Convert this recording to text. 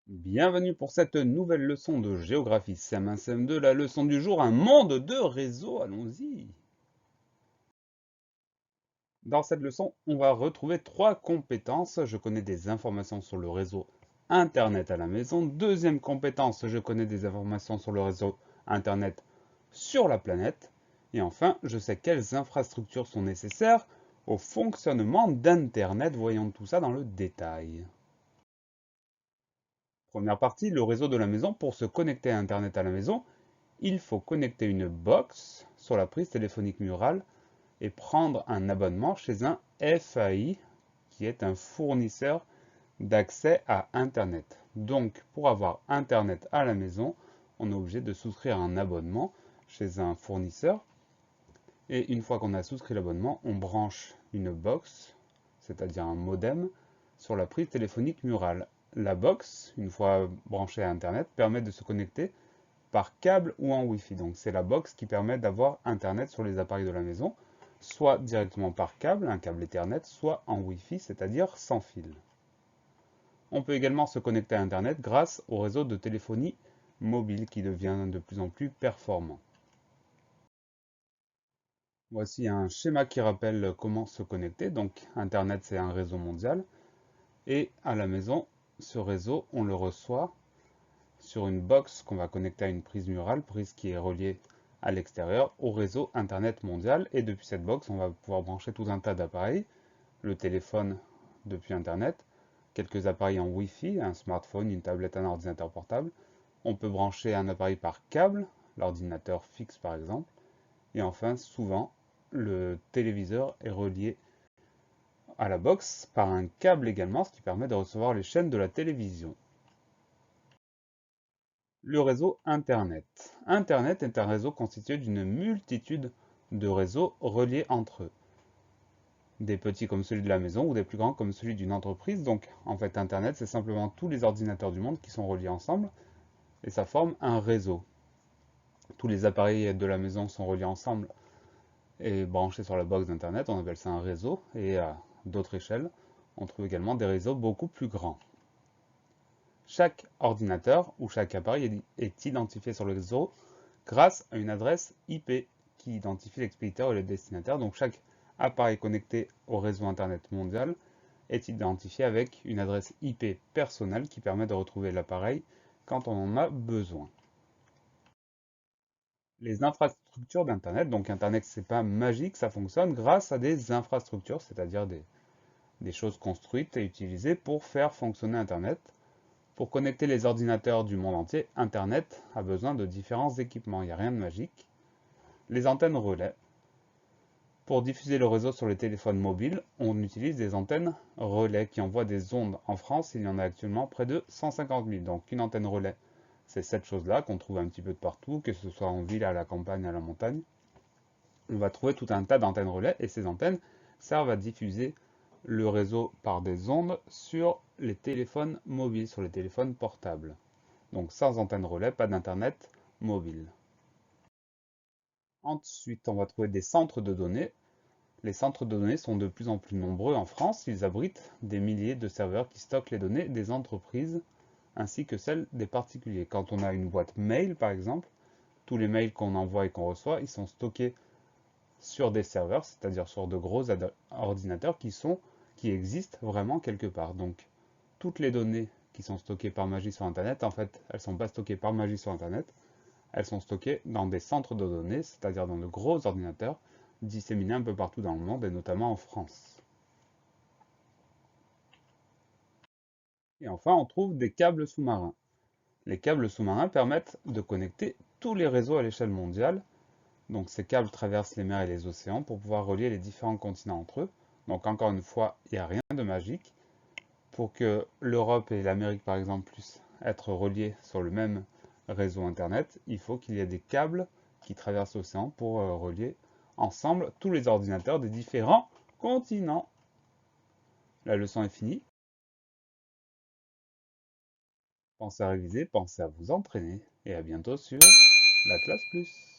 Bienvenue pour cette nouvelle leçon de géographie CM1 CM2, la leçon du jour, un monde de réseaux, allons-y. Dans cette leçon, on va retrouver trois compétences. Je connais des informations sur le réseau Internet à la maison. Deuxième compétence, je connais des informations sur le réseau Internet sur la planète. Et enfin, je sais quelles infrastructures sont nécessaires au fonctionnement d'Internet. Voyons tout ça dans le détail. Première partie, le réseau de la maison. Pour se connecter à Internet à la maison, il faut connecter une box sur la prise téléphonique murale et prendre un abonnement chez un FAI, qui est un fournisseur d'accès à Internet. Donc, pour avoir Internet à la maison, on est obligé de souscrire un abonnement chez un fournisseur. Et une fois qu'on a souscrit l'abonnement, on branche une box, c'est-à-dire un modem, sur la prise téléphonique murale. La box, une fois branchée à Internet, permet de se connecter par câble ou en Wi-Fi. Donc c'est la box qui permet d'avoir Internet sur les appareils de la maison, soit directement par câble, un câble Ethernet, soit en Wi-Fi, c'est-à-dire sans fil. On peut également se connecter à Internet grâce au réseau de téléphonie mobile qui devient de plus en plus performant. Voici un schéma qui rappelle comment se connecter. Donc Internet, c'est un réseau mondial. Et à la maison, ce réseau, on le reçoit sur une box qu'on va connecter à une prise murale, prise qui est reliée à l'extérieur au réseau Internet mondial. Et depuis cette box, on va pouvoir brancher tout un tas d'appareils, le téléphone depuis Internet, quelques appareils en Wi-Fi, un smartphone, une tablette, un ordinateur portable. On peut brancher un appareil par câble, l'ordinateur fixe par exemple. Et enfin, souvent, le téléviseur est relié à la box par un câble également, ce qui permet de recevoir les chaînes de la télévision. Le réseau Internet. Internet est un réseau constitué d'une multitude de réseaux reliés entre eux. Des petits comme celui de la maison ou des plus grands comme celui d'une entreprise. Donc en fait Internet c'est simplement tous les ordinateurs du monde qui sont reliés ensemble et ça forme un réseau. Tous les appareils de la maison sont reliés ensemble et branchés sur la box d'Internet, on appelle ça un réseau et à d'autres échelles on trouve également des réseaux beaucoup plus grands. Chaque ordinateur ou chaque appareil est identifié sur le réseau grâce à une adresse IP qui identifie l'expéditeur et le destinataire. Donc chaque appareil connecté au réseau Internet mondial est identifié avec une adresse IP personnelle qui permet de retrouver l'appareil quand on en a besoin. Les infrastructures d'Internet, donc Internet c'est pas magique, ça fonctionne grâce à des infrastructures, c'est-à-dire des choses construites et utilisées pour faire fonctionner Internet. Pour connecter les ordinateurs du monde entier, Internet a besoin de différents équipements, il n'y a rien de magique. Les antennes relais. Pour diffuser le réseau sur les téléphones mobiles, on utilise des antennes relais qui envoient des ondes. En France, il y en a actuellement près de 150 000. Donc une antenne relais, c'est cette chose-là qu'on trouve un petit peu de partout, que ce soit en ville, à la campagne, à la montagne. On va trouver tout un tas d'antennes relais et ces antennes servent à diffuser le réseau par des ondes sur les téléphones mobiles, sur les téléphones portables. Donc sans antenne relais, pas d'internet mobile. Ensuite, on va trouver des centres de données. Les centres de données sont de plus en plus nombreux en France. Ils abritent des milliers de serveurs qui stockent les données des entreprises ainsi que celles des particuliers. Quand on a une boîte mail, par exemple, tous les mails qu'on envoie et qu'on reçoit, ils sont stockés sur des serveurs, c'est-à-dire sur de gros ordinateurs qui existent vraiment quelque part. Donc, toutes les données qui sont stockées par magie sur Internet, en fait, elles ne sont pas stockées par magie sur Internet, elles sont stockées dans des centres de données, c'est-à-dire dans de gros ordinateurs disséminés un peu partout dans le monde et notamment en France. Et enfin, on trouve des câbles sous-marins. Les câbles sous-marins permettent de connecter tous les réseaux à l'échelle mondiale. Donc ces câbles traversent les mers et les océans pour pouvoir relier les différents continents entre eux. Donc encore une fois, il n'y a rien de magique. Pour que l'Europe et l'Amérique, par exemple, puissent être reliées sur le même réseau Internet, il faut qu'il y ait des câbles qui traversent l'océan pour relier ensemble tous les ordinateurs des différents continents. La leçon est finie. Pensez à réviser, pensez à vous entraîner et à bientôt sur la classe plus.